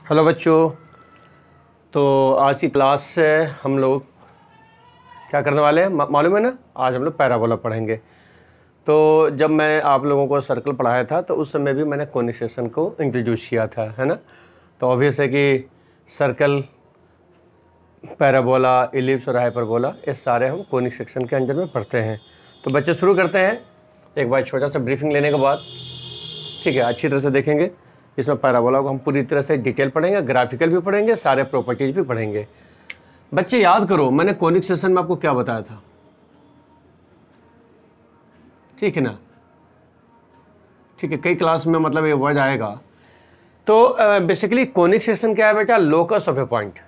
Hello बच्चों। तो आज की क्लास से हम लोग क्या करने वाले हैं मालूम है ना। आज हम लोग पैराबोला पढ़ेंगे। तो जब मैं आप लोगों को सर्कल पढ़ाया था तो उस समय भी मैंने कॉनिक सेक्शन को इंट्रोड्यूस किया था, है ना। तो ऑब्वियस है कि सर्कल, पैराबोला, इलिप्स और हाइपरबोला ये सारे हम कॉनिक सेक्शन के अंदर में पढ़ते हैं। तो बच्चे शुरू करते हैं एक बार छोटा सा ब्रीफिंग लेने के बाद, ठीक है। अच्छी तरह से देखेंगे। इसमें पैराबोला को हम पूरी तरह से डिटेल पढ़ेंगे, ग्राफिकल भी पढ़ेंगे, सारे प्रॉपर्टीज भी पढ़ेंगे। बच्चे याद करो मैंने कॉनिक सेक्शन में आपको क्या बताया था, ठीक है ना। ठीक है, कई क्लास में मतलब ये वर्ड आएगा। तो बेसिकली कॉनिक सेक्शन क्या है बेटा, लोकस ऑफ ए पॉइंट।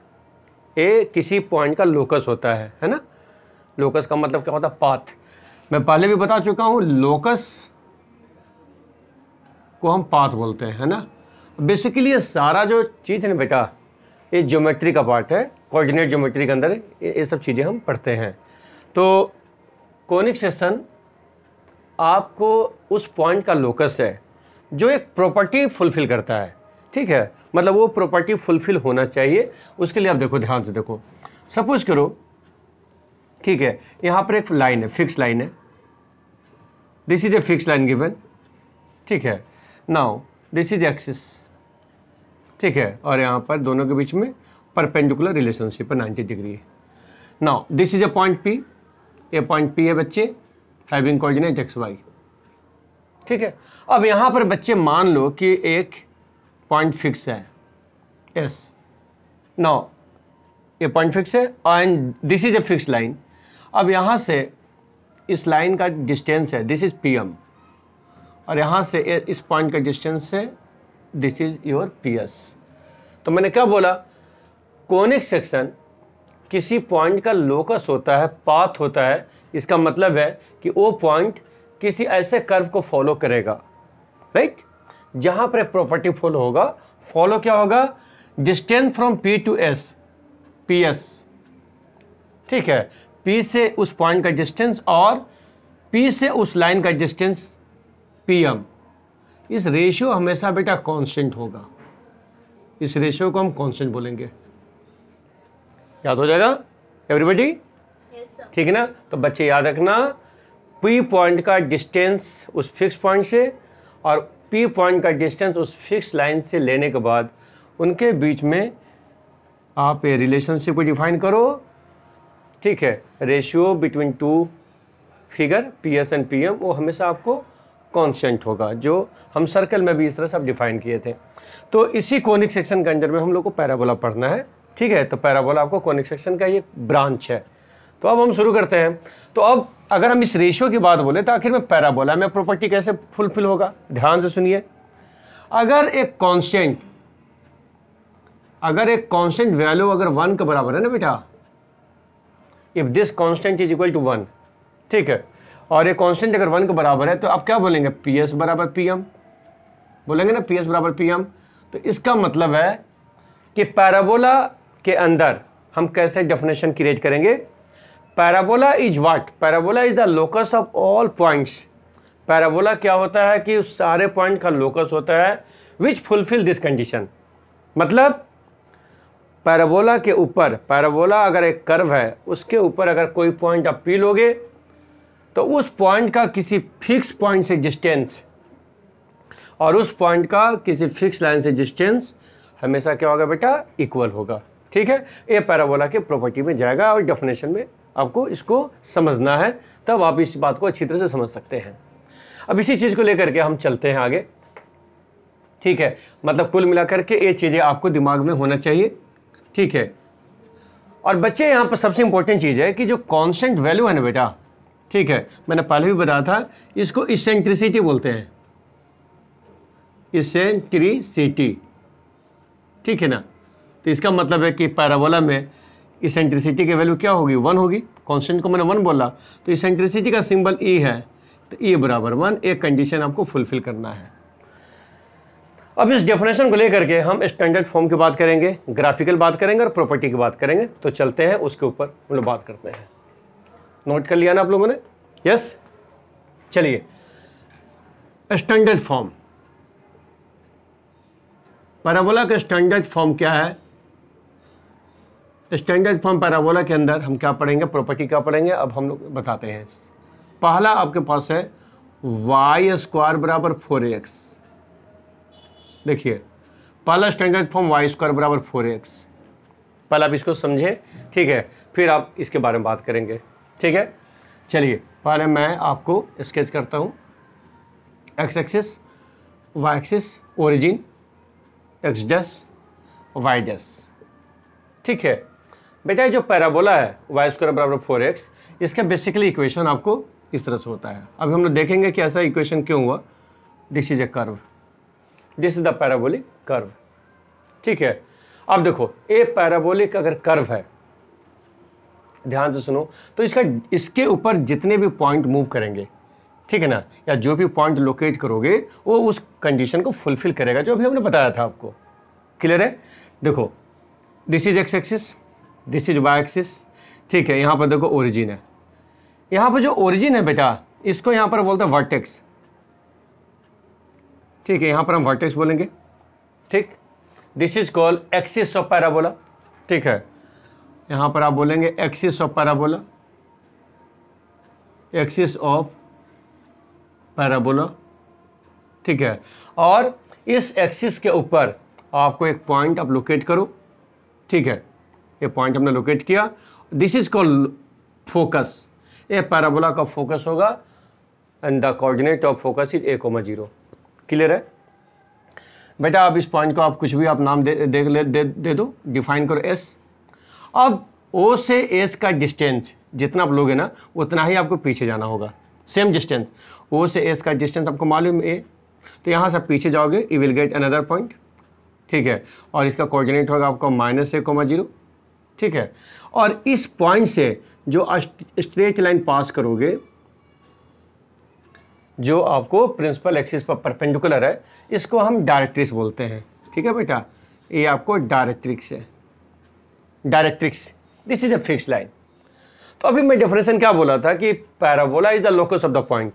ये किसी पॉइंट का लोकस होता है ना। लोकस का मतलब क्या होता है, पाथ। मैं पहले भी बता चुका हूं, लोकस को हम पाथ बोलते हैं, है ना। बेसिकली ये सारा जो चीज़ है ना बेटा, ये ज्योमेट्री का पार्ट है। कोऑर्डिनेट ज्योमेट्री के अंदर ये सब चीज़ें हम पढ़ते हैं। तो कॉनिक सेक्शन आपको उस पॉइंट का लोकस है जो एक प्रॉपर्टी फुलफिल करता है, ठीक है। मतलब वो प्रॉपर्टी फुलफिल होना चाहिए। उसके लिए आप देखो, ध्यान से देखो। सपोज करो, ठीक है, यहाँ पर एक लाइन है, फिक्स लाइन है। This is a fix line given, ठीक है। नाउ दिस इज एक्सिस, ठीक है। और यहाँ पर दोनों के बीच में परपेंडिकुलर रिलेशनशिप है 90 degree. Now this is a point P. ये पॉइंट पी है बच्चे, हैविंग कोऑर्डिनेट एक्स वाई, ठीक है। अब यहाँ पर बच्चे मान लो कि एक पॉइंट फिक्स है एस। नाउ ये पॉइंट फिक्स है and this is a fix line. अब यहाँ से इस लाइन का डिस्टेंस है, दिस इज पी एम। और यहाँ से इस पॉइंट का डिस्टेंस है, this is your P S. तो मैंने क्या बोला, कॉनिक सेक्शन किसी पॉइंट का लोकस होता है, पाथ होता है। इसका मतलब है कि वो पॉइंट किसी ऐसे कर्व को फॉलो करेगा, राइट। जहाँ पर प्रॉपर्टी फॉलो होगा, फॉलो क्या होगा, distance from P to S, P S, ठीक है। पी से उस पॉइंट का डिस्टेंस और पी से उस लाइन का डिस्टेंस पी एम। इस रेशियो हमेशा बेटा कांस्टेंट होगा। इस रेशियो को हम कांस्टेंट बोलेंगे। याद हो जाएगा एवरीबॉडी, ठीक है ना। तो बच्चे याद रखना, पी पॉइंट का डिस्टेंस उस फिक्स पॉइंट से और पी पॉइंट का डिस्टेंस उस फिक्स लाइन से लेने के बाद उनके बीच में आप ये रिलेशनशिप को डिफाइन करो, ठीक है। Ratio between two figure P S and P M वो हमेशा आपको कांस्टेंट होगा, जो हम सर्कल में भी इस तरह से डिफाइन किए थे। तो इसी कॉनिक सेक्शन के अंदर में हम लोग को पैराबोला पढ़ना है, ठीक है। तो पैराबोला आपको कॉनिक सेक्शन का ये ब्रांच है। तो अब हम शुरू करते हैं। तो अब अगर हम इस रेशियो की बात बोले तो आखिर में पैराबोला में प्रॉपर्टी कैसे फुलफिल होगा, ध्यान से सुनिए। अगर एक कांस्टेंट वैल्यू अगर 1 के बराबर है ना बेटा, if this constant is equal to 1, ठीक है, और ये कांस्टेंट अगर 1 के बराबर है तो आप क्या बोलेंगे, पी एस बराबर पी एम बोलेंगे ना, पी एस बराबर पी एम। तो इसका मतलब है कि पैराबोला के अंदर हम कैसे डेफिनेशन क्रिएट करेंगे। Parabola is what, parabola is the locus of all points. Parabola क्या होता है कि उस सारे पॉइंट का लोकस होता है विच फुलफिल दिस कंडीशन। मतलब पैराबोला के ऊपर, पैराबोला अगर एक कर्व है उसके ऊपर अगर कोई पॉइंट आप पी लोगे तो उस पॉइंट का किसी फिक्स पॉइंट से डिस्टेंस और उस पॉइंट का किसी फिक्स लाइन से डिस्टेंस हमेशा क्या होगा बेटा, इक्वल होगा, ठीक है। ये पैराबोला के प्रॉपर्टी में जाएगा और डेफिनेशन में आपको इसको समझना है, तब आप इस बात को अच्छी तरह से समझ सकते हैं। अब इसी चीज़ को लेकर के हम चलते हैं आगे, ठीक है। मतलब कुल मिलाकर के ये चीज़ें आपको दिमाग में होना चाहिए, ठीक है। और बच्चे यहाँ पर सबसे इंपॉर्टेंट चीज़ है कि जो कांस्टेंट वैल्यू है ना बेटा, ठीक है, मैंने पहले भी बताया था, इसको इसेंट्रिसिटी बोलते हैं, इसेंट्रिसिटी, ठीक है ना। तो इसका मतलब है कि पैराबोला में इसेंट्रिसिटी की वैल्यू क्या होगी, 1 होगी। कांस्टेंट को मैंने 1 बोला तो इसेंट्रिसिटी का सिंबल ई है, तो ई बराबर 1। एक कंडीशन आपको फुलफिल करना है। अब इस डेफिनेशन को लेकर के हम स्टैंडर्ड फॉर्म की बात करेंगे, ग्राफिकल बात करेंगे और प्रॉपर्टी की बात करेंगे। तो चलते हैं उसके ऊपर हम लोग बात करते हैं। नोट कर लिया ना आप लोगों ने, यस। चलिए, स्टैंडर्ड फॉर्म। पैराबोला का स्टैंडर्ड फॉर्म क्या है? स्टैंडर्ड फॉर्म पैराबोला के अंदर हम क्या पढ़ेंगे, प्रॉपर्टी क्या पढ़ेंगे, अब हम लोग बताते हैं। पहला आपके पास है वाई स्क्वायर बराबर 4x। देखिए पहला स्टैंडर्ड फॉर्म वाई स्क्वायर बराबर 4x। पहले आप इसको समझे, ठीक है, फिर आप इसके बारे में बात करेंगे, ठीक है। चलिए पहले मैं आपको स्केच करता हूँ। X axis, Y axis, origin, X dash, Y dash, ठीक है। बेटा ये जो पैराबोला है वाई स्क्वायर बराबर 4x, इसका बेसिकली इक्वेशन आपको इस तरह से होता है। अभी हम लोग देखेंगे कि ऐसा इक्वेशन क्यों हुआ। This is a curve, this is the parabolic curve, ठीक है। अब देखो ए पैराबोलिक अगर कर्व है, ध्यान से सुनो, तो इसके ऊपर जितने भी पॉइंट मूव करेंगे, ठीक है ना, या जो भी पॉइंट लोकेट करोगे वो उस कंडीशन को फुलफिल करेगा जो अभी हमने बताया था आपको। क्लियर है? देखो this is X axis, this is Y axis, ठीक है। यहाँ पर देखो ओरिजिन है, यहाँ पर जो ओरिजिन है बेटा इसको यहाँ पर बोलते हैं वर्टेक्स, ठीक है, यहाँ पर हम वर्टेक्स बोलेंगे, ठीक। This is called axis of parabola, ठीक है। यहाँ पर आप बोलेंगे axis of parabola, axis of parabola, ठीक है। और इस एक्सिस के ऊपर आपको एक पॉइंट आप लोकेट करो, ठीक है, ये पॉइंट हमने लोकेट किया। दिस इज कॉल्ड फोकस, ये पैराबोला का फोकस होगा and the coordinate of focus is a,0। Clear है बेटा? अब इस पॉइंट को आप कुछ भी आप नाम दे दो, डिफाइन करो s। अब o से s का डिस्टेंस जितना आप लोगे ना उतना ही आपको पीछे जाना होगा, सेम डिस्टेंस। o से s का डिस्टेंस आपको मालूम है a, तो यहाँ से पीछे जाओगे you will get another point, ठीक है। और इसका कोऑर्डिनेट होगा आपको -a,0, ठीक है। और इस पॉइंट से जो स्ट्रेट लाइन पास करोगे जो आपको प्रिंसिपल एक्सिस पर परपेंडिकुलर है, इसको हम डायरेक्ट्रिक्स बोलते हैं, ठीक है बेटा। ये आपको डायरेक्ट्रिक्स है, directrix, this is a fix line. तो अभी मैं डेफिनेशन क्या बोला था कि parabola is the locus of the point,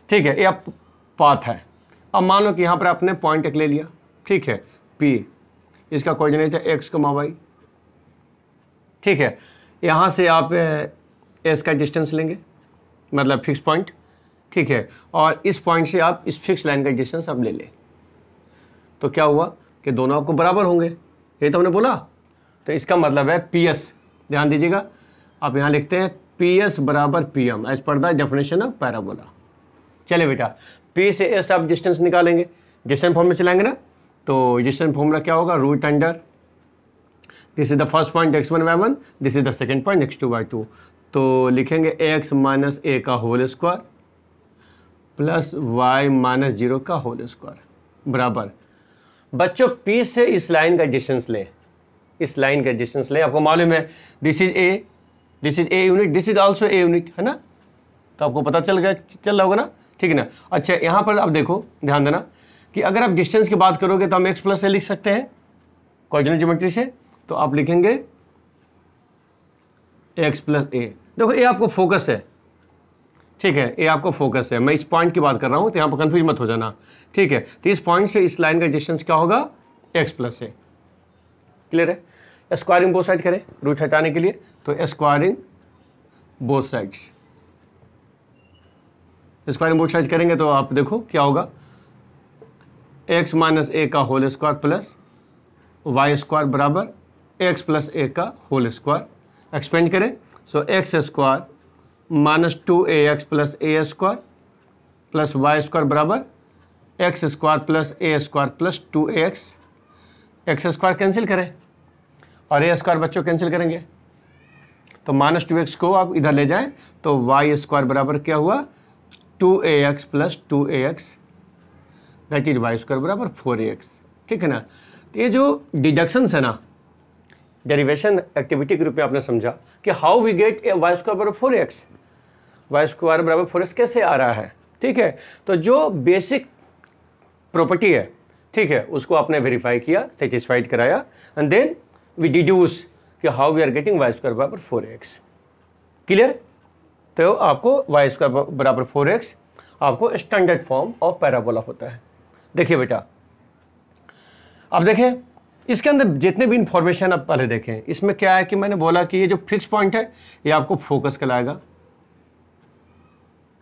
ठीक है। ये आप पाथ है। अब मान लो कि यहाँ पर आपने पॉइंट एक ले लिया, ठीक है, P, इसका कोऑर्डिनेट है x, y, ठीक है। यहाँ से आप s का डिस्टेंस लेंगे, मतलब फिक्स पॉइंट, ठीक है। और इस पॉइंट से आप इस फिक्स लाइन का डिस्टेंस आप ले लें, तो क्या हुआ कि दोनों आपको बराबर होंगे, ये तो हमने बोला। तो इसका मतलब है PS, ध्यान दीजिएगा, आप यहाँ लिखते हैं PS बराबर PM as per the definition of parabola. चलिए बेटा P से S आप डिस्टेंस निकालेंगे, डिस्टेंस फॉर्म में चलाएंगे ना, तो डिस्टेंस फॉर्मूला क्या होगा, root under, this is the first point x1 y1, this is the second point x2 y2। तो लिखेंगे x माइनस a का whole square plus y minus 0 का होल स्क्वायर बराबर। बच्चों P से इस लाइन का डिस्टेंस लें, इस लाइन का डिस्टेंस लें। आपको मालूम है this is a unit, this is also a unit, है ना। तो आपको पता चल रहा होगा ना, ठीक है ना। अच्छा यहाँ पर आप देखो, ध्यान देना कि अगर आप डिस्टेंस की बात करोगे तो हम x प्लस a लिख सकते हैं कोऑर्डिनेट ज्योमेट्री से। तो आप लिखेंगे x प्लस a। देखो a आपको फोकस है, ठीक है, a आपको फोकस है। मैं इस पॉइंट की बात कर रहा हूँ, तो यहाँ पर कंफ्यूज मत हो जाना, ठीक है। तो इस पॉइंट से इस लाइन का डिस्टेंस क्या होगा, x प्लस a। क्लियर है? स्क्वायरिंग बोथ साइड करें रूट हटाने के लिए, तो squaring both sides, squaring both side करेंगे तो आप देखो क्या होगा, x माइनस a का whole square plus Y square बराबर x प्लस a का होल स्क्वायर। एक्सपेंड करें, so X square minus 2ax plus a square plus Y square बराबर X square plus a square plus 2ax। X square cancel करें और a square बच्चों cancel करेंगे, तो minus 2x को आप इधर ले जाएं, तो वाई स्क्वायर बराबर क्या हुआ, 2ax plus 2ax, that is Y square बराबर 4ax, ठीक है ना। तो ये जो डिडक्शंस है ना, डेरिवेशन एक्टिविटी के रूप में आपने समझा कि how we get a Y square बराबर 4x, वाई स्क्वायर बराबर 4x कैसे आ रहा है, ठीक है। तो जो बेसिक प्रॉपर्टी है, ठीक है, उसको आपने वेरीफाई किया, सेटिस्फाइड कराया, एंड देन वी डिड्यूस कि how we are getting Y square बराबर 4x। क्लियर? तो आपको वाई स्क्वायर बराबर 4x आपको स्टैंडर्ड फॉर्म ऑफ पैराबोला होता है। देखिए बेटा, अब देखें इसके अंदर जितने भी इंफॉर्मेशन आप पहले देखें, इसमें क्या है कि मैंने बोला कि ये जो फिक्स पॉइंट है ये आपको फोकस कहलाएगा,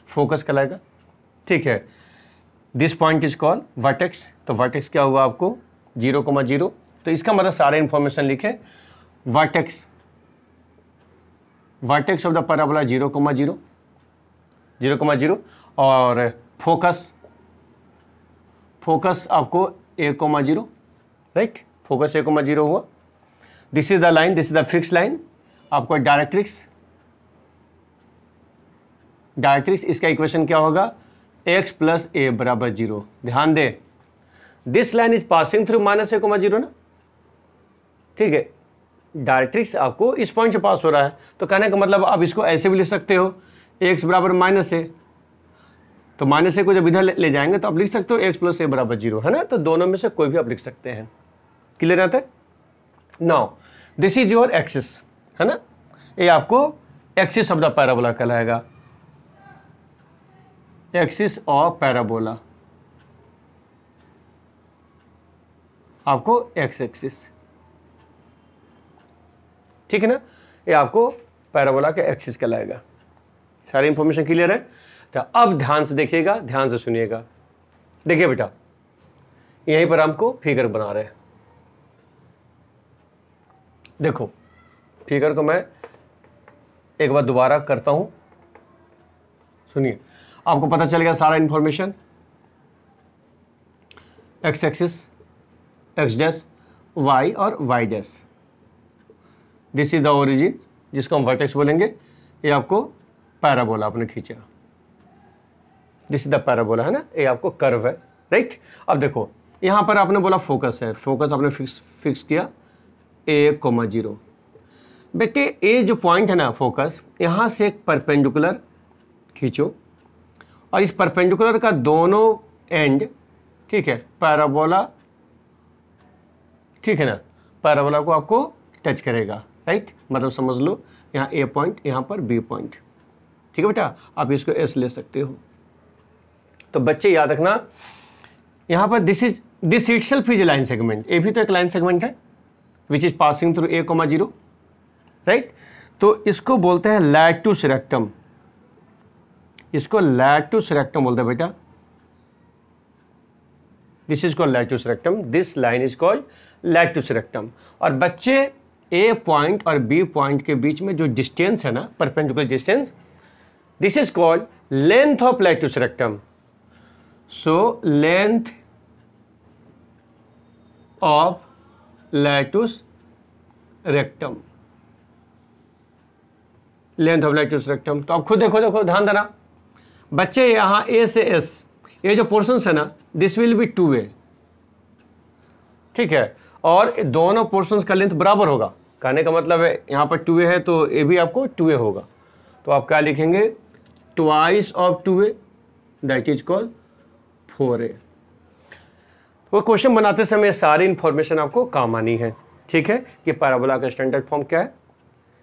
फोकस कहलाएगा, ठीक है। This point is called vertex, तो वर्टेक्स क्या हुआ आपको 0,0, तो इसका मतलब सारे इंफॉर्मेशन लिखे vertex, vertex of the parabola 0,0, 0,0 और फोकस, फोकस आपको 1,0, राइट, फोकस 1,0 हुआ। This is the line, this is the fix line, आपको डायरेक्ट्रिक्स, डायरेक्ट्रिक्स इसका इक्वेशन क्या होगा x प्लस a बराबर 0। ध्यान दे this line is passing through -1,0 ना, ठीक है। डायरेक्ट्रिक्स आपको इस पॉइंट से पास हो रहा है, तो कहने का मतलब आप इसको ऐसे भी लिख सकते हो x बराबर -a, तो -a को जब इधर ले जाएंगे तो आप लिख सकते हो x प्लस a बराबर 0, है ना। तो दोनों में से कोई भी आप लिख सकते हैं, क्लियर आता है। Now this is your axis, है ना, ये आपको एक्सिस ऑफ द पैराबोला कहलाएगा, एक्सिस ऑफ पैराबोला, आपको एक्स एक्सिस, ठीक है ना, ये आपको पैराबोला के एक्सिस कहलाएगा। सारी इंफॉर्मेशन क्लियर है। तो अब ध्यान से देखिएगा, ध्यान से सुनिएगा। देखिए बेटा यहीं पर हमको फिगर बना रहे हैं, देखो फिगर को मैं एक बार दोबारा करता हूं, सुनिए, आपको पता चल गया सारा information, X axis, X dash, Y और Y dash, this is the origin जिसको हम वर्टेक्स बोलेंगे, ये आपको पैराबोला आपने खींचा, दिस इज द पैराबोला, है ना, ये आपको कर्व है, राइट। अब देखो यहां पर आपने बोला फोकस है, फोकस आपने फिक्स किया 1,0। बेटे ये जो पॉइंट है ना फोकस, यहां से एक परपेंडिकुलर खींचो और इस परपेंडिकुलर का दोनों एंड, ठीक है, पैराबोला, ठीक है ना, पैराबोला को आपको टच करेगा, राइट, मतलब समझ लो यहाँ ए पॉइंट, यहाँ पर बी पॉइंट, ठीक है बेटा, आप इसको एस ले सकते हो। तो बच्चे याद रखना यहाँ पर this itself is a line segment, ये भी तो एक लाइन सेगमेंट है which is passing through 1,0, right. तो इसको बोलते हैं लैटूस रेक्टम, इसको लैटूस रेक्टम बोलते हैं बेटा, this is called latus rectum, this line is called latus rectum. और बच्चे ए पॉइंट और बी पॉइंट के बीच में जो डिस्टेंस है ना, perpendicular distance, this is called length of latus rectum. So length of latus rectum, length of latus rectum. तो आप खुद देखो, देखो ध्यान देना बच्चे, यहां ए से एस ये जो पोर्शन है ना, दिस विल बी 2a, ठीक है, और दोनों पोर्शंस का लेंथ बराबर होगा, कहने का मतलब है यहाँ पर 2a है तो ये भी आपको 2a होगा, तो आप क्या लिखेंगे twice of 2a, that is called 4a। वो क्वेश्चन बनाते समय सारी इंफॉर्मेशन आपको काम आनी है, ठीक है, कि पैराबोला का स्टैंडर्ड फॉर्म क्या है,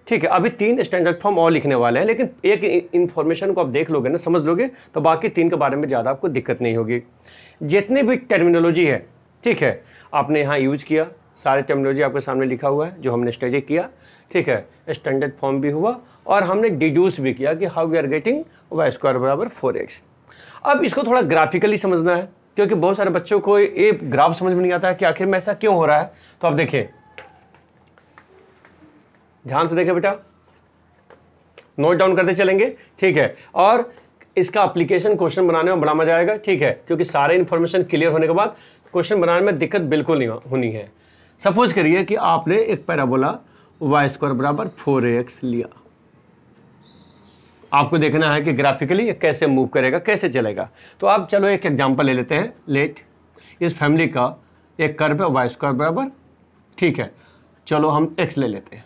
ठीक है। अभी 3 स्टैंडर्ड फॉर्म और लिखने वाले हैं, लेकिन एक इंफॉर्मेशन को आप देख लोगे ना, समझ लोगे, तो बाकी 3 के बारे में ज़्यादा आपको दिक्कत नहीं होगी। जितनी भी टर्मिनोलॉजी है, ठीक है, आपने यहाँ यूज किया, सारे टर्मिनोलॉजी आपके सामने लिखा हुआ है जो हमने स्टडी किया, ठीक है, स्टैंडर्ड फॉर्म भी हुआ और हमने डिड्यूस भी किया कि how we are getting Y square बराबर 4x। अब इसको थोड़ा ग्राफिकली समझना है, क्योंकि बहुत सारे बच्चों को ये ग्राफ समझ में नहीं आता है कि आखिर में ऐसा क्यों हो रहा है। तो आप देखिए, ध्यान से देखें बेटा, नोट डाउन करते चलेंगे, ठीक है, और इसका एप्लीकेशन क्वेश्चन बनाने में बड़ा मजा आएगा, ठीक है, क्योंकि सारे इन्फॉर्मेशन क्लियर होने के बाद क्वेश्चन बनाने में दिक्कत बिल्कुल नहीं होनी है। सपोज करिए कि आपने एक पैराबोला वाई स्क्वायर बराबर 4ax लिया, आपको देखना है कि ग्राफिकली ये कैसे मूव करेगा, कैसे चलेगा। तो आप चलो एक एग्जांपल ले लेते हैं, लेट इस फैमिली का एक कर्व है वाई स्क्वायर बराबर, ठीक है, चलो हम x ले लेते हैं,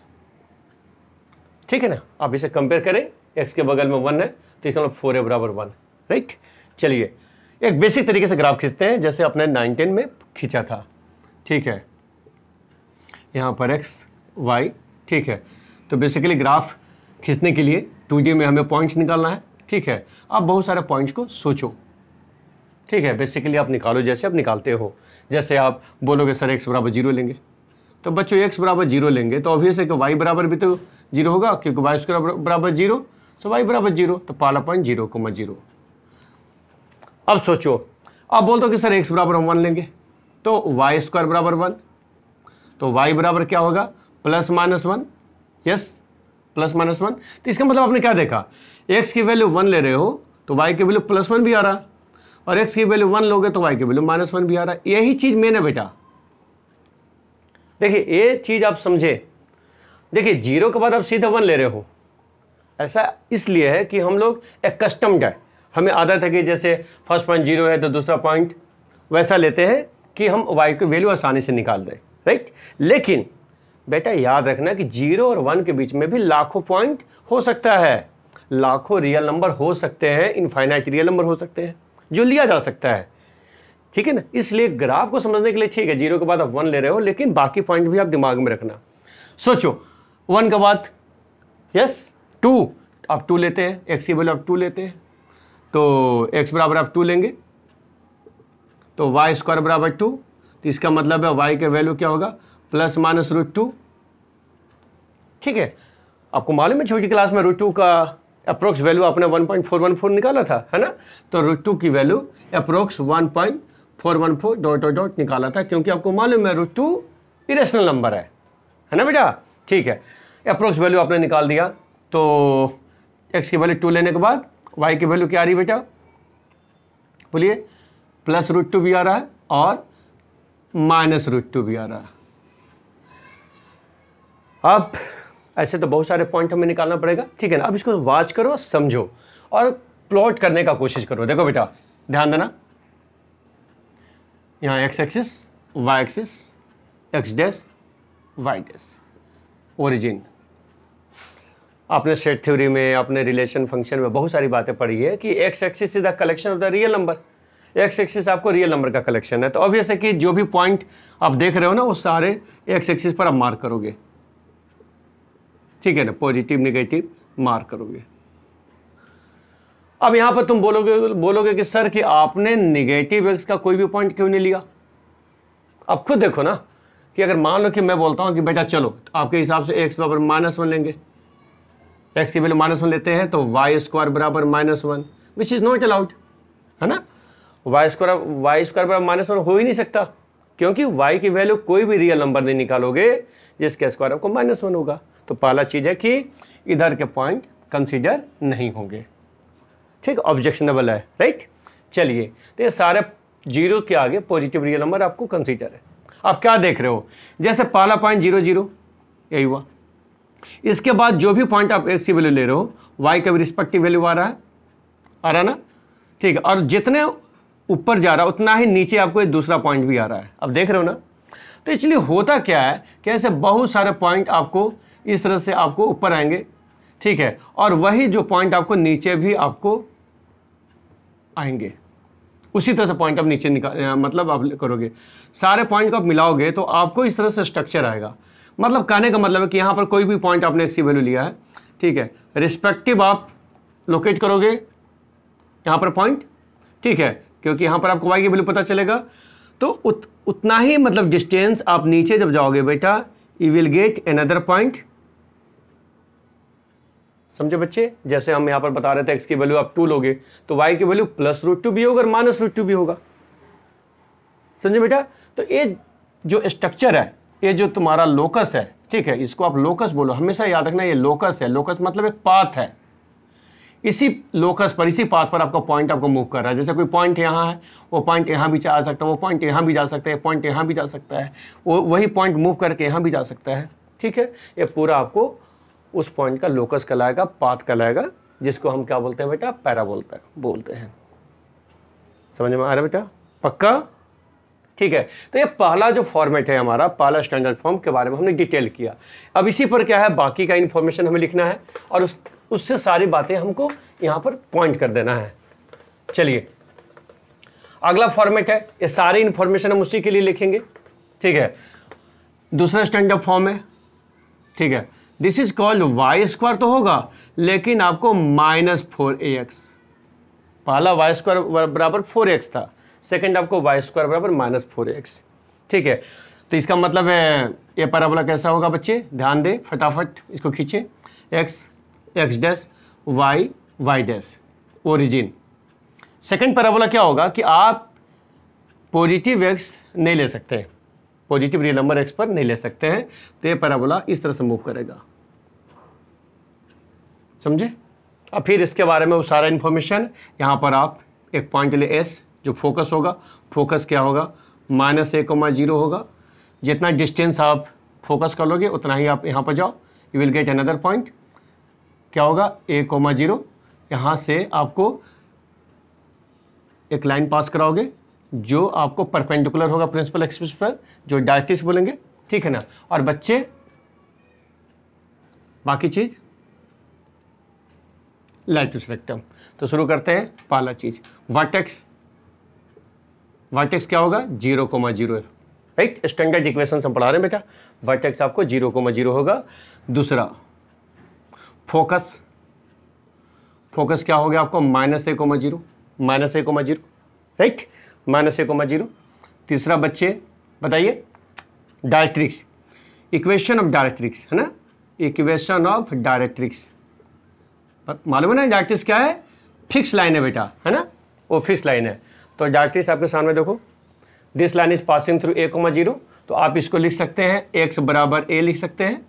ठीक है ना, आप इसे कंपेयर करें, x के बगल में 1 है तो इसका मतलब 4a बराबर 1, राइट। चलिए एक बेसिक तरीके से ग्राफ खींचते हैं जैसे अपने 9-10 में खींचा था, ठीक है, यहाँ पर x y, ठीक है। तो बेसिकली ग्राफ खींचने के लिए 2D में हमें पॉइंट्स निकालना है, ठीक है। आप बहुत सारे पॉइंट्स को सोचो, ठीक है, बेसिकली आप निकालो जैसे आप निकालते हो, जैसे आप बोलोगे सर x बराबर 0 लेंगे, तो बच्चों x बराबर 0 लेंगे तो ऑब्वियस है कि y बराबर भी तो 0 होगा, क्योंकि वाई स्क्वायर बराबर 0, सो y बराबर 0, तो पहला पॉइंट 0,0। अब सोचो, आप बोल दो कि सर x बराबर हम 1 लेंगे, तो वाई स्क्वायर बराबर 1, तो y बराबर क्या होगा +-1, यस +-1। तो इसका मतलब आपने क्या देखा, x की वैल्यू 1 ले रहे हो तो y की वैल्यू +1 भी आ रहा, और x की वैल्यू 1 लोगे तो y की वैल्यू -1 भी आ रहा। यही चीज मैंने बेटा, देखिए ये चीज आप समझे। देखिए 0 के बाद आप सीधा 1 ले रहे हो, ऐसा इसलिए है कि हम लोग एक कस्टम्ड है, हमें आदत है कि जैसे फर्स्ट पॉइंट 0 है तो दूसरा पॉइंट वैसा लेते हैं कि हम y की वैल्यू आसानी से निकाल दें, राइट। लेकिन बेटा याद रखना कि 0 और 1 के बीच में भी लाखों पॉइंट हो सकता है, लाखों रियल नंबर हो सकते हैं, इनफाइनाइट रियल नंबर हो सकते हैं जो लिया जा सकता है, ठीक है ना। इसलिए ग्राफ को समझने के लिए ठीक है 0 के बाद आप 1 ले रहे हो, लेकिन बाकी पॉइंट भी आप दिमाग में रखना। सोचो 1 के बाद यस 2, आप 2 लेते हैं, x की वैल्यू आप 2 लेते हैं, तो x बराबर आप 2 लेंगे तो वाई स्क्वायर बराबर 2, तो इसका मतलब है y के वैल्यू क्या होगा +-√2, ठीक है। आपको मालूम है छोटी क्लास में √2 का अप्रोक्स वैल्यू आपने 1.414 निकाला था, है ना। तो √2 की वैल्यू अप्रोक्स 1.414 डॉट निकाला था, क्योंकि आपको मालूम है √2 इरेशनल नंबर है ना बेटा, ठीक है। अप्रोक्स वैल्यू आपने निकाल दिया, तो x की वैल्यू 2 लेने के बाद y की वैल्यू क्या आ रही बेटा, बोलिए +√2 भी आ रहा है और -√2 भी आ रहा है। अब ऐसे तो बहुत सारे पॉइंट हमें निकालना पड़ेगा, ठीक है ना। अब इसको वॉच करो, समझो और प्लॉट करने का कोशिश करो। देखो बेटा ध्यान देना, यहाँ x axis, y axis, x dash, y dash, origin. आपने सेट थ्योरी में, आपने रिलेशन फंक्शन में बहुत सारी बातें पढ़ी है कि x axis is the collection of the real number, x axis आपको रियल नंबर का कलेक्शन है। तो ऑब्वियस है कि जो भी पॉइंट आप देख रहे हो ना वो सारे x एक्सिस पर आप मार्क करोगे, ठीक है ना, पॉजिटिव नेगेटिव मार्क करोगे। अब यहां पर तुम बोलोगे कि सर कि आपने नेगेटिव x का कोई भी पॉइंट क्यों नहीं लिया। अब खुद देखो ना कि अगर मान लो कि मैं बोलता हूं कि बेटा चलो आपके हिसाब से x बराबर -1 लेंगे, x की वैल्यू -1 लेते हैं तो वाई स्क्वायर बराबर -1, विच इज नॉट अलाउड, है ना। वाई स्क्वायर बराबर -1 हो ही नहीं सकता, क्योंकि y की वैल्यू कोई भी रियल नंबर नहीं निकालोगे जिसके स्क्वायर आपको -1 होगा। तो पहला चीज है कि इधर के पॉइंट कंसीडर नहीं होंगे, ठीक, ऑब्जेक्शनेबल है, राइट। चलिए तो ये सारे 0 के आगे पॉजिटिव रियल नंबर आपको कंसीडर है। आप क्या देख रहे हो, जैसे पहला पॉइंट 0 0 यही हुआ, इसके बाद जो भी पॉइंट आप x की वैल्यू ले रहे हो y का भी रिस्पेक्टिव वैल्यू आ रहा है ना, ठीक है। और जितने ऊपर जा रहा है उतना ही नीचे आपको एक दूसरा पॉइंट भी आ रहा है, अब देख रहे हो ना। तो इसलिए होता क्या है कि ऐसे बहुत सारे पॉइंट आपको इस तरह से आपको ऊपर आएंगे, ठीक है, और वही जो पॉइंट आपको नीचे भी आपको आएंगे, उसी तरह से पॉइंट आप नीचे मतलब आप करोगे, सारे पॉइंट को आप मिलाओगे तो आपको इस तरह से स्ट्रक्चर आएगा। मतलब कहने का मतलब है कि यहाँ पर कोई भी पॉइंट आपने x की वैल्यू लिया है, ठीक है, रिस्पेक्टिव आप लोकेट करोगे यहाँ पर पॉइंट, ठीक है, क्योंकि यहाँ पर आपको y की वैल्यू पता चलेगा। तो उतना ही मतलब डिस्टेंस आप नीचे जब जाओगे बेटा, you will get another point, समझे बच्चे। जैसे हम यहाँ पर बता रहे थे x की वैल्यू आप 2 लोगे तो y की वैल्यू +√2 भी होगा और -√2 भी होगा, समझे बेटा। तो ये जो स्ट्रक्चर है, ये जो तुम्हारा लोकस है, ठीक है, इसको आप लोकस बोलो, हमेशा याद रखना ये लोकस है। लोकस मतलब एक पाथ है, इसी लोकस पर, इसी पाथ पर आपका पॉइंट आपको मूव कर रहा है। जैसे कोई पॉइंट यहाँ है, वो पॉइंट यहाँ भी जा सकता है, वो पॉइंट यहाँ भी जा सकता है, पॉइंट यहाँ भी जा सकता है, वो वही पॉइंट मूव करके यहाँ भी जा सकता है, ठीक है। ये पूरा आपको उस पॉइंट का लोकस कहलाएगा, पाथ कहलाएगा, जिसको हम क्या बोलते हैं बेटा, पैरा बोलते हैं। समझ में आ रहा है बेटा, पक्का, ठीक है। तो ये पहला जो फॉर्मेट है हमारा, पहला स्टैंडर्ड फॉर्म के बारे में हमने डिटेल किया। अब इसी पर क्या है, बाकी का इन्फॉर्मेशन हमें लिखना है और उससे सारी बातें हमको यहाँ पर पॉइंट कर देना है। चलिए अगला फॉर्मेट है, ये सारी इन्फॉर्मेशन हम उसी के लिए लिखेंगे, ठीक है। दूसरा स्टैंडर्ड फॉर्म है, ठीक है, this is called Y square तो होगा, लेकिन आपको -4ax, पहला वाई स्क्वायर बराबर 4x था, सेकंड आपको वाई स्क्वायर बराबर -4x, ठीक है। तो इसका मतलब है ये पैराबोला कैसा होगा बच्चे, ध्यान दे, फटाफट इसको खींचे, X X dash Y Y dash origin. Second parabola क्या होगा कि आप पॉजिटिव एक्स नहीं ले सकते हैं, पॉजिटिव रियल नंबर एक्स पर नहीं ले सकते हैं, तो ये पैराबोला इस तरह से मूव करेगा, समझे। अब फिर इसके बारे में वो सारा इन्फॉर्मेशन यहाँ पर आप एक पॉइंट ले एस, जो फोकस होगा, फोकस क्या होगा -a,0 होगा। जितना डिस्टेंस आप फोकस कर लोगे उतना ही आप यहाँ पर जाओ, you will get another point, क्या होगा a,0। यहाँ से आपको एक लाइन पास कराओगे जो आपको परपेंडिकुलर होगा प्रिंसिपल एक्सिस पर, जो डायरेक्ट्रिक्स बोलेंगे, ठीक है ना। और बच्चे बाकी चीज लाइटस रेक्टम। तो शुरू करते हैं पहला चीज, वर्टेक्स। वर्टेक्स क्या होगा 0,0, राइट। स्टैंडर्ड इक्वेशन हम पढ़ा रहे हैं बेटा, वर्टेक्स आपको 0,0 होगा। दूसरा फोकस, फोकस क्या हो गया आपको -a,0, -a,0, राइट, -a,0। तीसरा बच्चे बताइए डायरेक्ट्रिक्स, इक्वेशन ऑफ डायरेक्ट्रिक्स, है ना, इक्वेशन ऑफ डायरेक्ट्रिक्स। मालूम है ना डायरेक्ट्रिक्स क्या है, फिक्स लाइन है बेटा, है ना, वो फिक्स लाइन है। तो डायरेक्ट्रिक्स आपके सामने देखो, this line is passing through a,0, तो आप इसको लिख सकते हैं x बराबर a लिख सकते हैं,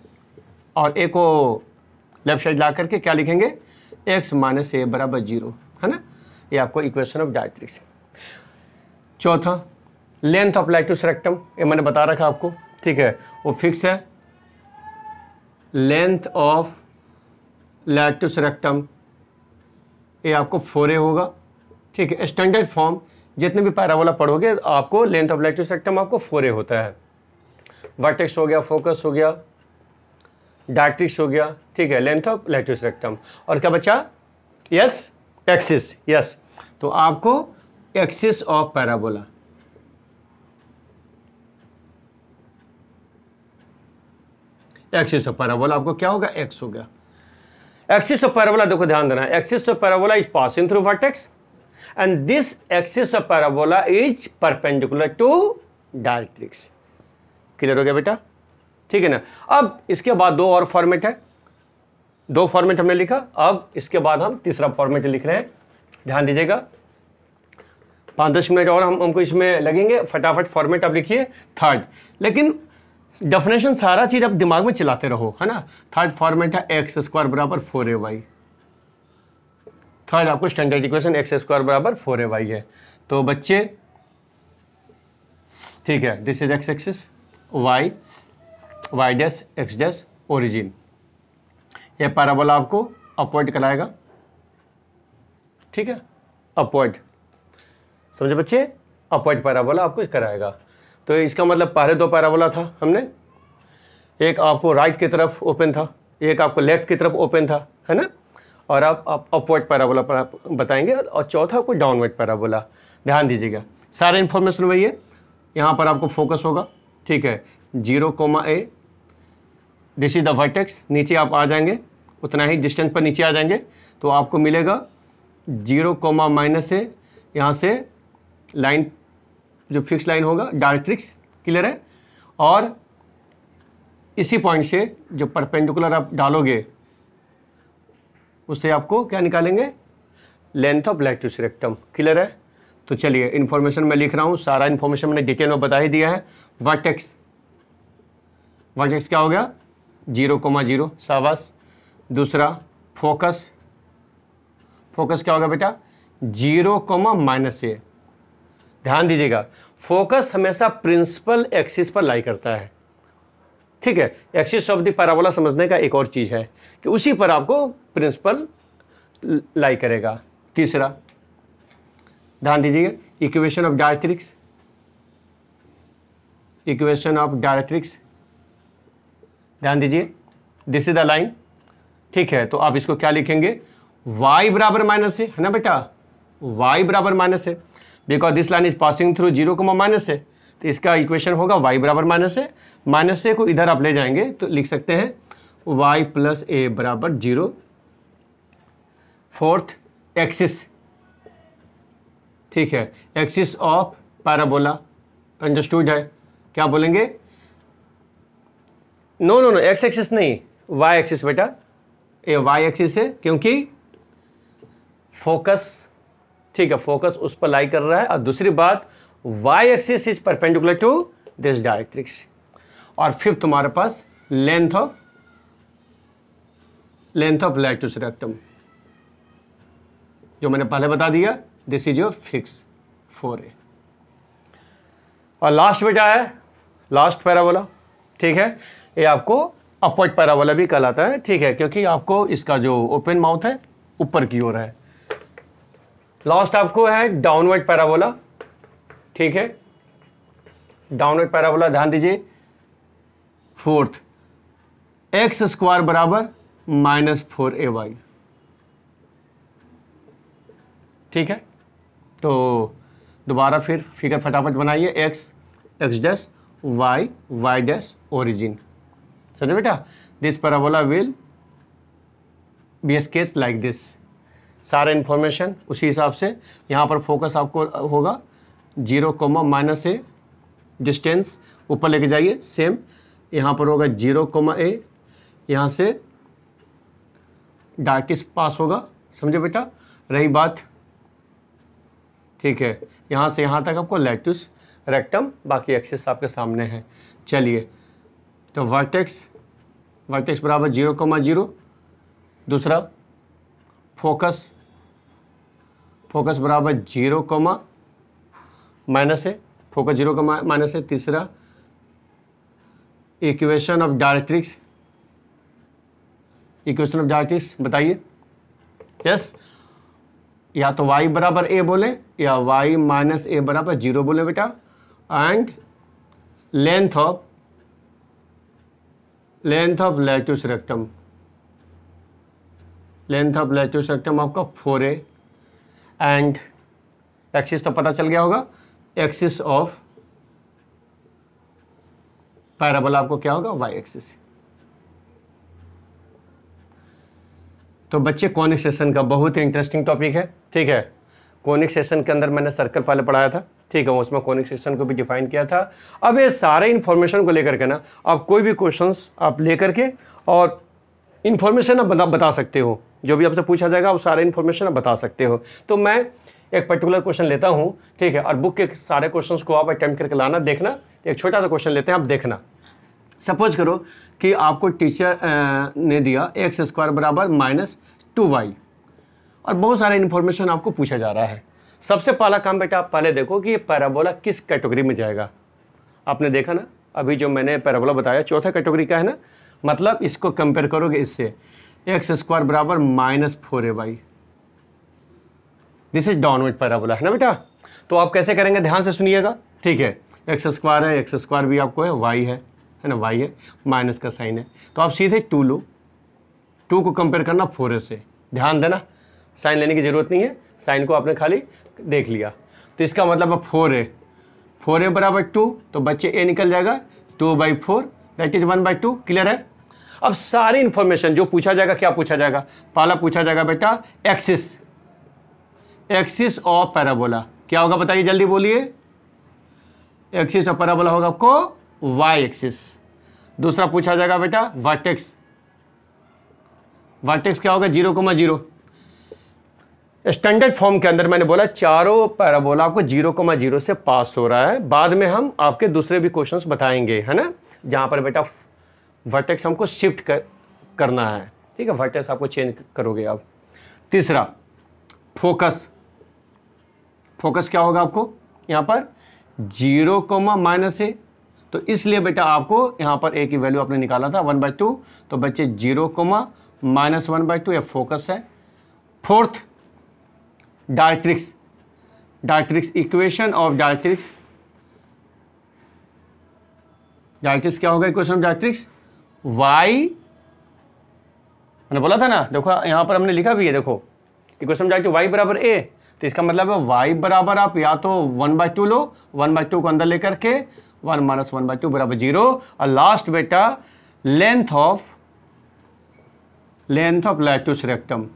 और a को लेफ्ट साइड ला करके क्या लिखेंगे, x माइनस a बराबर 0, है ना। ये आपको इक्वेशन ऑफ डायरेक्ट्रिक्स। चौथा लेंथ ऑफ लाइटस रेक्टम, ये मैंने बता रखा आपको, ठीक है, वो फिक्स है। लेंथ ऑफ लाइटस रेक्टम ये आपको 4a होगा, ठीक है। स्टैंडर्ड फॉर्म जितने भी पैराबोला पढ़ोगे आपको लेंथ ऑफ लाइटस रेक्टम आपको 4a होता है। वर्टेक्स हो गया, फोकस हो गया, डायरेक्ट्रिक्स हो गया, ठीक है, लेंथ ऑफ लाइटस रेक्टम। और क्या बचा, यस एक्सिस, यस। तो आपको axis of parabola, axis of parabola आपको क्या होगा, एक्स हो गया। एक्सिस ऑफ पैराबोला देखो ध्यान देना, axis of parabola is passing through vertex and this axis of parabola is perpendicular to directrix. Clear हो गया बेटा, ठीक है ना। अब इसके बाद दो और फॉर्मेट है, दो फॉर्मेट हमने लिखा, अब इसके बाद हम तीसरा फॉर्मेट लिख रहे हैं, ध्यान दीजिएगा। 5-10 मिनट और हमको इसमें लगेंगे, फटाफट फॉर्मेट आप लिखिए थर्ड। लेकिन डेफिनेशन सारा चीज आप दिमाग में चलाते रहो, है ना। थर्ड फॉर्मेट है x² बराबर 4ay। थर्ड आपको स्टैंडर्ड इक्वेशन x² बराबर 4ay है। तो बच्चे ठीक है, this is x axis, y dash x dash origin. यह पैराबोला आपको अपवर्ड कराएगा, ठीक है, अपवर्ड, समझे बच्चे, अपवर्ड पैराबोला आपको कराएगा। तो इसका मतलब पहले दो पैराबोला था हमने, एक आपको राइट की तरफ ओपन था, एक आपको लेफ्ट की तरफ ओपन था, है ना, और आप अपवर्ड पैराबोला पर बताएंगे, और चौथा आपको डाउनवर्ड पैराबोला। ध्यान दीजिएगा, सारे इन्फॉर्मेशन वही है। यहाँ पर आपको फोकस होगा, ठीक है, 0,a, this is the vertex. नीचे आप आ जाएंगे, उतना ही डिस्टेंस पर नीचे आ जाएंगे, तो आपको मिलेगा 0,-a, यहाँ से लाइन जो फिक्स लाइन होगा डायरेक्ट्रिक्स, क्लियर है। और इसी पॉइंट से जो परपेंडिकुलर आप डालोगे उससे आपको क्या निकालेंगे, length of lights rectum, clear है। तो चलिए इन्फॉर्मेशन मैं लिख रहा हूँ, सारा इन्फॉर्मेशन मैंने डिटेल में बता ही दिया है। वर्टेक्स, वर्टेक्स क्या हो गया 0,0, शाबाश। दूसरा फोकस, फोकस क्या होगा बेटा 0,-a। ध्यान दीजिएगा, फोकस हमेशा प्रिंसिपल एक्सिस पर लाई करता है, ठीक है। एक्सिस ऑफ द पैराबोला समझने का एक और चीज है कि उसी पर आपको प्रिंसिपल लाई करेगा। तीसरा ध्यान दीजिएगा, equation of directrix, equation of directrix, ध्यान दीजिए, दिस इज द लाइन, ठीक है। तो आप इसको क्या लिखेंगे, y बराबर माइनस है ना बेटा, y बराबर माइनस है, because this line is passing through 0,-a, तो इसका इक्वेशन होगा y बराबर -a। -a को इधर आप ले जाएंगे तो लिख सकते हैं y + a बराबर 0। फोर्थ एक्सिस, ठीक है, एक्सिस ऑफ पैराबोला अंडरस्टूड है, क्या बोलेंगे? No no no, X axis नहीं, वाई एक्सिस बेटा, ये वाई एक्सिस है क्योंकि फोकस, ठीक है, फोकस उस पर लाई कर रहा है। और दूसरी बात, Y axis is perpendicular to this directrix. और फिर तुम्हारे पास लेंथ ऑफ लैटिस रेक्टम, जो मैंने पहले बता दिया, this is your fix 4a। और लास्ट बेटा है लास्ट पैराबोला, ठीक है, ये आपको अपवर्ड पैराबोला भी कहलाता है, ठीक है, क्योंकि आपको इसका जो ओपन माउथ है ऊपर की ओर है। लास्ट आपको है डाउनवर्ड पैराबोला, ठीक है, डाउनवर्ड पैराबोला ध्यान दीजिए। फोर्थ, एक्स स्क्वायर बराबर -4ay, ठीक है। तो दोबारा फिर फिगर फटाफट बनाइए, X dash Y dash origin, समझे बेटा। This parabola will be as case like this. सारा इन्फॉर्मेशन उसी हिसाब से, यहाँ पर फोकस आपको होगा 0, -a, डिस्टेंस ऊपर लेके जाइए, सेम यहाँ पर होगा 0, a, यहाँ से डायरेक्ट्रिक्स पास होगा, समझे बेटा। रही बात, ठीक है, यहाँ से यहाँ तक आपको लैटिस रेक्टम, बाकी एक्सिस आपके सामने है। चलिए, तो वर्टेक्स बराबर 0, दूसरा फोकस बराबर 0, -a, फोकस 0, -a, तीसरा इक्वेशन ऑफ डायरेक्ट्रिक्स बताइए। यस, या तो y बराबर a बोले या y - a बराबर 0 बोले बेटा। And length of latus rectum आपका 4a। एंड एक्सिस तो पता चल गया होगा, एक्सिस ऑफ पैराबोला आपको क्या होगा? Y axis. तो बच्चे, कॉनिक सेक्शन का बहुत ही इंटरेस्टिंग टॉपिक है, ठीक है। कॉनिक सेक्शन के अंदर मैंने सर्कल पहले पढ़ाया था, ठीक है, उसमें कॉनिक सेक्शन को भी डिफाइन किया था। अब ये सारे इन्फॉर्मेशन को लेकर के ना आप कोई भी क्वेश्चंस आप लेकर के और इन्फॉर्मेशन आप बता सकते हो, जो भी आपसे पूछा जाएगा वो सारे इन्फॉर्मेशन आप बता सकते हो। तो मैं एक पर्टिकुलर क्वेश्चन लेता हूँ, ठीक है, और बुक के सारे क्वेश्चंस को आप अटेम्प्ट करके लाना, देखना। एक छोटा सा क्वेश्चन लेते हैं, आप देखना। सपोज करो कि आपको टीचर ने दिया x² बराबर -2y और बहुत सारे इन्फॉर्मेशन आपको पूछा जा रहा है। सबसे पहला काम बेटा, आप पहले देखो कि ये पैराबोला किस कैटेगरी में जाएगा। आपने देखा ना, अभी जो मैंने पैराबोला बताया चौथा कैटेगरी का है ना, मतलब इसको कंपेयर करोगे इससे, x² बराबर -4ay, this is downward parabola, है ना बेटा। तो आप कैसे करेंगे, ध्यान से सुनिएगा, ठीक है। x² है, x² भी आपको है, y है ना, y है, माइनस का साइन है, तो आप सीधे 2 लो, 2 को कंपेयर करना 4a से। ध्यान देना, साइन लेने की जरूरत नहीं है, साइन को आपने खाली देख लिया। तो इसका मतलब है 4a बराबर 2, तो बच्चे a निकल जाएगा 2/4, दैट इज 1/2। क्लियर है। अब सारी इंफॉर्मेशन जो पूछा जाएगा, क्या पूछा जाएगा? पहला पूछा जाएगा बेटा एक्सिस ऑफ पैराबोला। क्या होगा बताइए, जल्दी बोलिए। एक्सिस ऑफ पैराबोला होगा आपको y एक्सिस। दूसरा पूछा जाएगा बेटा वर्टेक्स क्या होगा? 0,0। स्टैंडर्ड फॉर्म के अंदर मैंने बोला चारों पैराबोला आपको 0,0 से पास हो रहा है। बाद में हम आपके दूसरे भी क्वेश्चंस बताएंगे, है ना, जहां पर बेटा वर्टेक्स हमको शिफ्ट करना है, ठीक है, वर्टेक्स आपको चेंज करोगे आप। तीसरा फोकस क्या होगा आपको यहाँ पर? 0, -a, तो इसलिए बेटा आपको यहाँ पर a की वैल्यू आपने निकाला था 1/2, तो बच्चे 0, -1/2 ये फोकस है। Fourth directrix, equation of directrix क्या होगा? इक्वेशन ऑफ डायरेक्ट्रिक्स y, मैंने बोला था ना, देखो यहाँ पर हमने लिखा भी है, देखो इक्वेशन ऑफ डायरेक्ट्रिक्स y बराबर a, तो इसका मतलब है y बराबर आप या तो 1/2 लो, 1/2 को अंदर लेकर के 1 - 1/2 बराबर 0। और लास्ट बेटा लेंथ ऑफ लैटिस रेक्टम,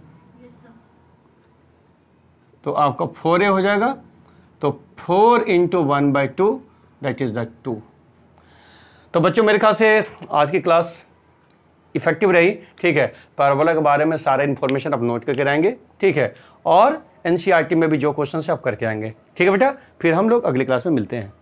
तो आपका 4a हो जाएगा, तो 4 × 1/2 दैट इज द 2। तो बच्चों मेरे ख्याल से आज की क्लास इफेक्टिव रही, ठीक है। पैराबोला के बारे में सारे इन्फॉर्मेशन आप नोट करके रहेंगे, ठीक है। और एनसीईआरटी में भी जो क्वेश्चन है आप करके आएंगे, ठीक है बेटा। फिर हम लोग अगली क्लास में मिलते हैं।